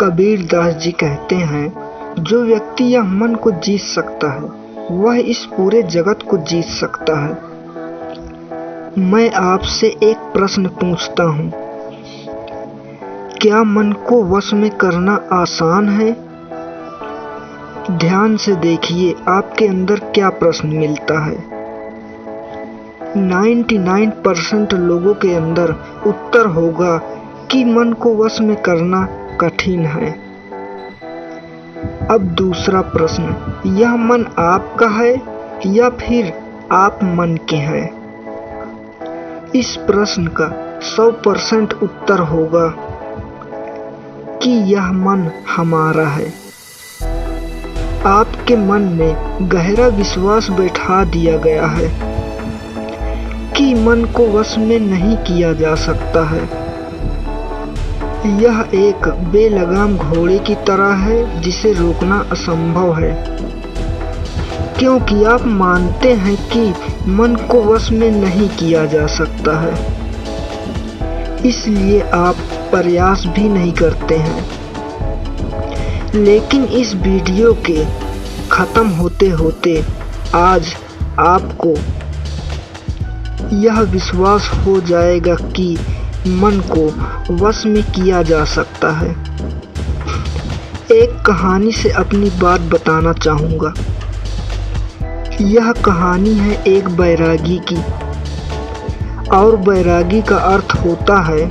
कबीर दास जी कहते हैं, जो व्यक्ति यह मन को जीत सकता है वह इस पूरे जगत को जीत सकता है। मैं आपसे एक प्रश्न पूछता हूँ, क्या मन को वश में करना आसान है? ध्यान से देखिए आपके अंदर क्या प्रश्न मिलता है। 99% लोगों के अंदर उत्तर होगा कि मन को वश में करना कठिन है। अब दूसरा प्रश्न, यह मन आपका है या फिर आप मन के हैं? इस प्रश्न का 100% उत्तर होगा कि यह मन हमारा है। आपके मन में गहरा विश्वास बैठा दिया गया है कि मन को वश में नहीं किया जा सकता है। यह एक बेलगाम घोड़े की तरह है जिसे रोकना असंभव है, क्योंकि आप मानते हैं कि मन को वश में नहीं किया जा सकता है, इसलिए आप प्रयास भी नहीं करते हैं। लेकिन इस वीडियो के खत्म होते होते आज आपको यह विश्वास हो जाएगा कि मन को वश में किया जा सकता है। एक कहानी से अपनी बात बताना चाहूँगा। यह कहानी है एक बैरागी की, और बैरागी का अर्थ होता है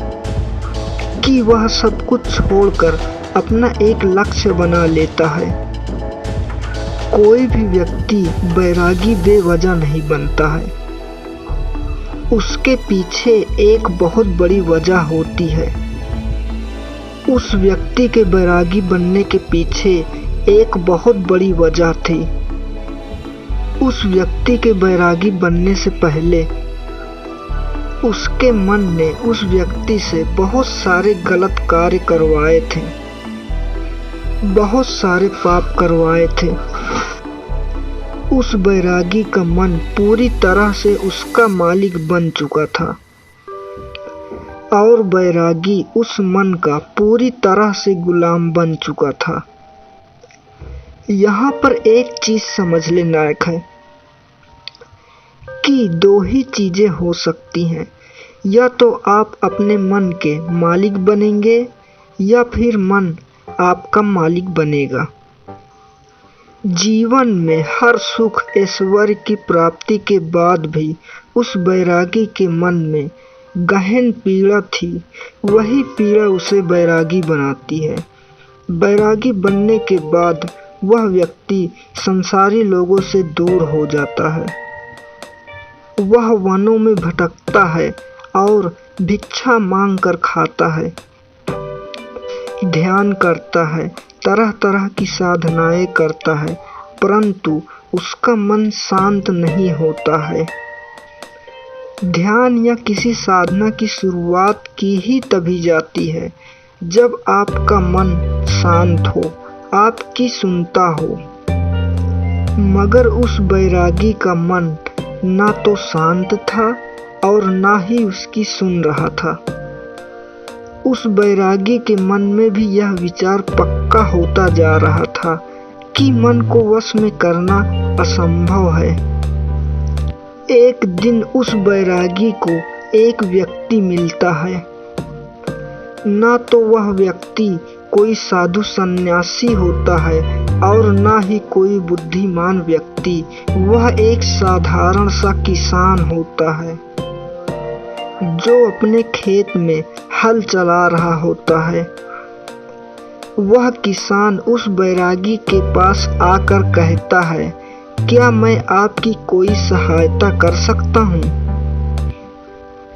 कि वह सब कुछ छोड़कर अपना एक लक्ष्य बना लेता है। कोई भी व्यक्ति बैरागी बेवजह नहीं बनता है, उसके पीछे एक बहुत बड़ी वजह होती है। उस व्यक्ति के बैरागी बनने के पीछे एक बहुत बड़ी वजह थी। उस व्यक्ति के बैरागी बनने से पहले उसके मन ने उस व्यक्ति से बहुत सारे गलत कार्य करवाए थे, बहुत सारे पाप करवाए थे। उस बैरागी का मन पूरी तरह से उसका मालिक बन चुका था, और बैरागी उस मन का पूरी तरह से गुलाम बन चुका था। यहाँ पर एक चीज समझने लायक है कि दो ही चीजें हो सकती हैं, या तो आप अपने मन के मालिक बनेंगे या फिर मन आपका मालिक बनेगा। जीवन में हर सुख ऐश्वर्य की प्राप्ति के बाद भी उस बैरागी के मन में गहन पीड़ा थी। वही पीड़ा उसे बैरागी बनाती है। बैरागी बनने के बाद वह व्यक्ति संसारी लोगों से दूर हो जाता है। वह वनों में भटकता है और भिक्षा मांग कर खाता है, ध्यान करता है, तरह तरह की साधनाएं करता है, परंतु उसका मन शांत नहीं होता है। ध्यान या किसी साधना की शुरुआत की ही तभी जाती है जब आपका मन शांत हो, आपकी सुनता हो। मगर उस बैरागी का मन ना तो शांत था और ना ही उसकी सुन रहा था। उस बैरागी के मन में भी यह विचार पक्का होता जा रहा था कि मन को वश में करना असंभव है। एक दिन उस बैरागी को एक व्यक्ति मिलता है। ना तो वह व्यक्ति कोई साधु सन्यासी होता है और ना ही कोई बुद्धिमान व्यक्ति, वह एक साधारण सा किसान होता है जो अपने खेत में हल चला रहा होता है। वह किसान उस बैरागी के पास आकर कहता है, क्या मैं आपकी कोई सहायता कर सकता हूँ?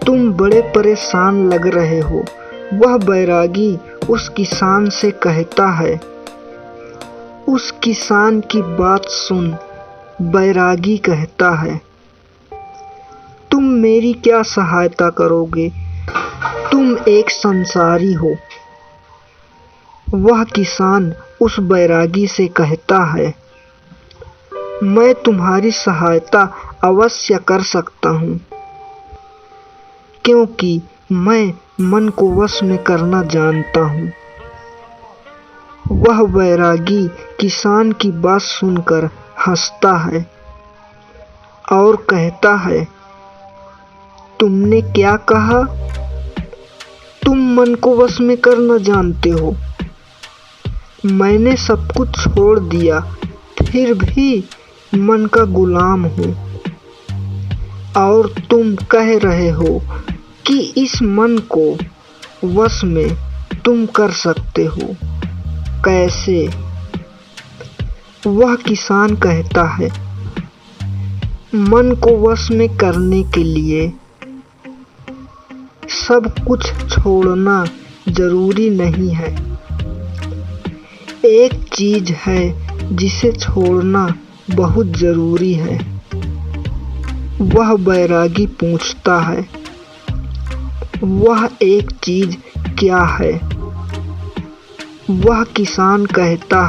तुम बड़े परेशान लग रहे हो। वह बैरागी उस किसान से कहता है। उस किसान की बात सुन बैरागी कहता है, तुम मेरी क्या सहायता करोगे? तुम एक संसारी हो। वह किसान उस बैरागी से कहता है, मैं तुम्हारी सहायता अवश्य कर सकता हूँ, क्योंकि मैं मन को वश में करना जानता हूँ। वह बैरागी किसान की बात सुनकर हंसता है और कहता है, तुमने क्या कहा? तुम मन को वश में करना जानते हो। मैंने सब कुछ छोड़ दिया, फिर भी मन का गुलाम हूँ। और तुम कह रहे हो कि इस मन को वश में तुम कर सकते हो। कैसे? वह किसान कहता है, मन को वश में करने के लिए सब कुछ छोड़ना जरूरी नहीं है। एक चीज है जिसे छोड़ना बहुत जरूरी है। वह बैरागी पूछता है, वह एक चीज क्या है? वह किसान कहता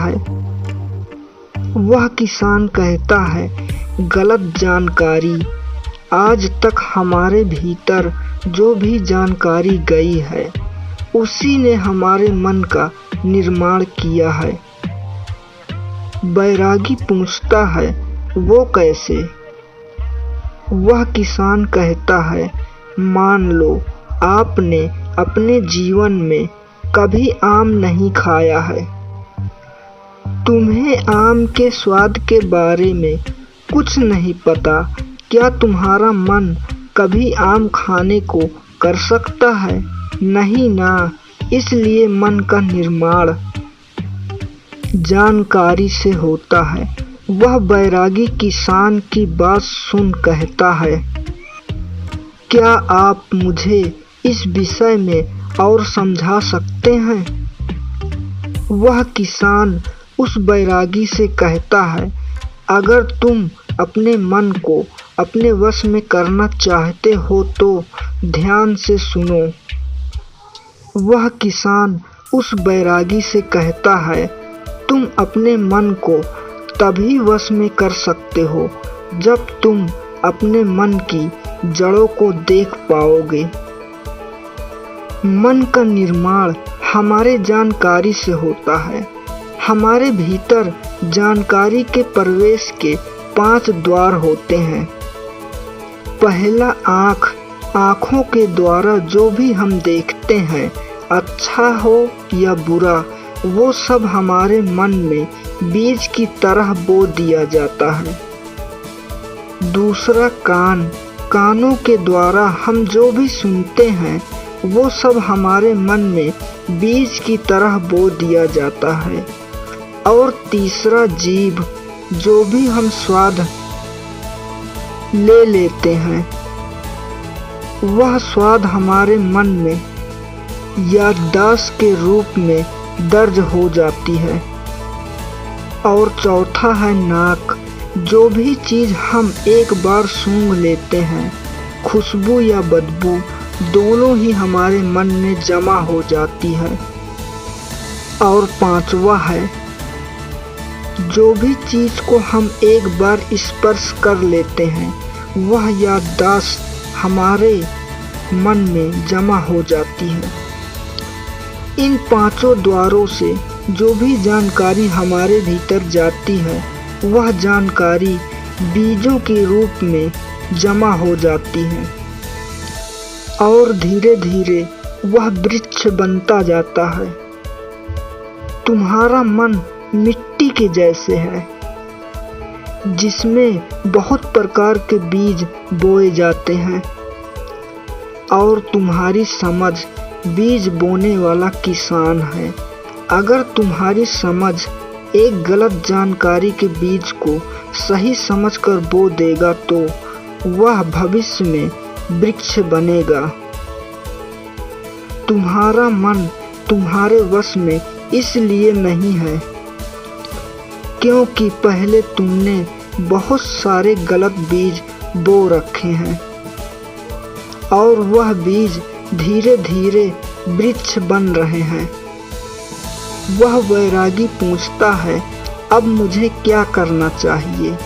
है, गलत जानकारी। आज तक हमारे भीतर जो भी जानकारी गई है, उसी ने हमारे मन का निर्माण किया है। बैरागी पूछता है, वो कैसे? वह किसान कहता है, मान लो आपने अपने जीवन में कभी आम नहीं खाया है। तुम्हें आम के स्वाद के बारे में कुछ नहीं पता। क्या तुम्हारा मन कभी आम खाने को कर सकता है? नहीं ना। इसलिए मन का निर्माण जानकारी से होता है। वह बैरागी किसान की बात सुन कहता है, क्या आप मुझे इस विषय में और समझा सकते हैं? वह किसान उस बैरागी से कहता है, अगर तुम अपने मन को अपने वश में करना चाहते हो तो ध्यान से सुनो। वह किसान उस बैरागी से कहता है, तुम अपने मन को तभी वश में कर सकते हो जब तुम अपने मन की जड़ों को देख पाओगे। मन का निर्माण हमारे जानकारी से होता है। हमारे भीतर जानकारी के प्रवेश के 5 द्वार होते हैं। पहला आँखों के द्वारा जो भी हम देखते हैं, अच्छा हो या बुरा, वो सब हमारे मन में बीज की तरह बो दिया जाता है। दूसरा कानों के द्वारा हम जो भी सुनते हैं, वो सब हमारे मन में बीज की तरह बो दिया जाता है। और तीसरा जीभ, जो भी हम स्वाद ले लेते हैं, वह स्वाद हमारे मन में याददाश्त के रूप में दर्ज हो जाती है। और चौथा है नाक, जो भी चीज़ हम एक बार सूंघ लेते हैं, खुशबू या बदबू, दोनों ही हमारे मन में जमा हो जाती है। और पांचवा है, जो भी चीज़ को हम एक बार स्पर्श कर लेते हैं, वह याददाश्त हमारे मन में जमा हो जाती है। इन 5 द्वारों से जो भी जानकारी हमारे भीतर जाती है, वह जानकारी बीजों के रूप में जमा हो जाती है और धीरे धीरे वह वृक्ष बनता जाता है। तुम्हारा मन मिट्टी के जैसे है, जिसमें बहुत प्रकार के बीज बोए जाते हैं। और तुम्हारी समझ बीज बोने वाला किसान है। अगर तुम्हारी समझ एक गलत जानकारी के बीज को सही समझकर बो देगा तो वह भविष्य में वृक्ष बनेगा। तुम्हारा मन तुम्हारे वश में इसलिए नहीं है क्योंकि पहले तुमने बहुत सारे गलत बीज बो रखे हैं और वह बीज धीरे धीरे वृक्ष बन रहे हैं। वह बैरागी पूछता है, अब मुझे क्या करना चाहिए?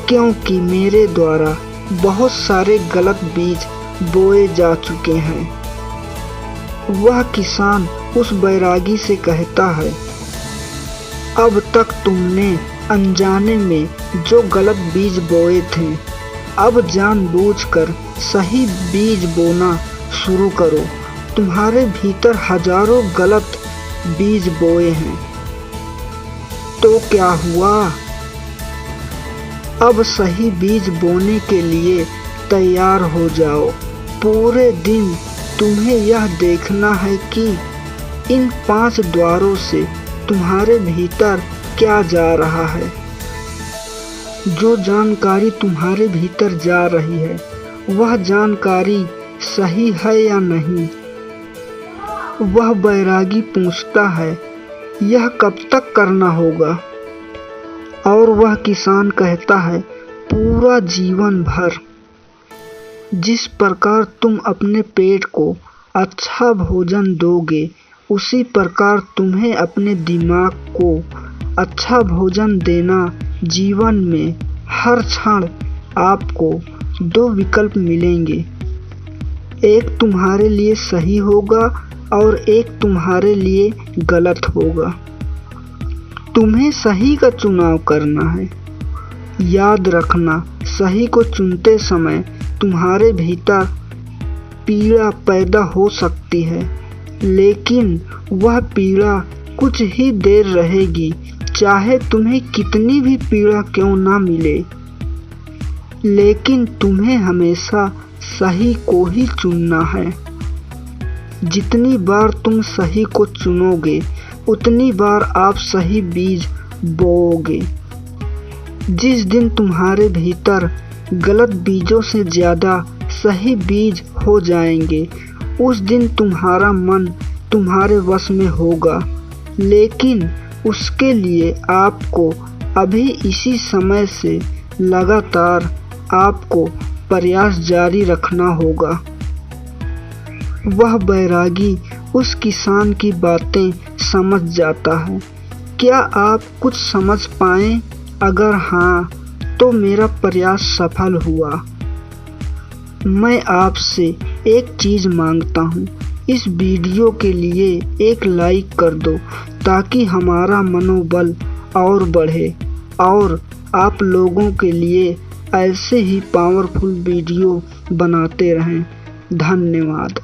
क्योंकि मेरे द्वारा बहुत सारे गलत बीज बोए जा चुके हैं। वह किसान उस बैरागी से कहता है, अब तक तुमने अनजाने में जो गलत बीज बोए थे, अब जानबूझकर सही बीज बोना शुरू करो। तुम्हारे भीतर हजारों गलत बीज बोए हैं। तो क्या हुआ? अब सही बीज बोने के लिए तैयार हो जाओ। पूरे दिन तुम्हें यह देखना है कि इन 5 द्वारों से तुम्हारे भीतर क्या जा रहा है। जो जानकारी तुम्हारे भीतर जा रही है, वह जानकारी सही है या नहीं? वह बैरागी पूछता है, यह कब तक करना होगा? और वह किसान कहता है, पूरा जीवन भर। जिस प्रकार तुम अपने पेट को अच्छा भोजन दोगे, उसी प्रकार तुम्हें अपने दिमाग को अच्छा भोजन देना। जीवन में हर क्षण आपको 2 विकल्प मिलेंगे, एक तुम्हारे लिए सही होगा और एक तुम्हारे लिए गलत होगा। तुम्हें सही का चुनाव करना है। याद रखना, सही को चुनते समय तुम्हारे भीतर पीड़ा पैदा हो सकती है, लेकिन वह पीड़ा कुछ ही देर रहेगी, चाहे तुम्हें कितनी भी पीड़ा क्यों ना मिले। लेकिन तुम्हें हमेशा सही को ही चुनना है। जितनी बार तुम सही को चुनोगे, उतनी बार आप सही बीज बोओगे। जिस दिन तुम्हारे भीतर गलत बीजों से ज़्यादा सही बीज हो जाएंगे, उस दिन तुम्हारा मन तुम्हारे वश में होगा। लेकिन उसके लिए आपको अभी इसी समय से लगातार आपको प्रयास जारी रखना होगा। वह बैरागी उस किसान की बातें समझ जाता है। क्या आप कुछ समझ पाए? अगर हाँ, तो मेरा प्रयास सफल हुआ। मैं आपसे एक चीज़ मांगता हूँ, इस वीडियो के लिए एक लाइक कर दो ताकि हमारा मनोबल और बढ़े और आप लोगों के लिए ऐसे ही पावरफुल वीडियो बनाते रहें। धन्यवाद।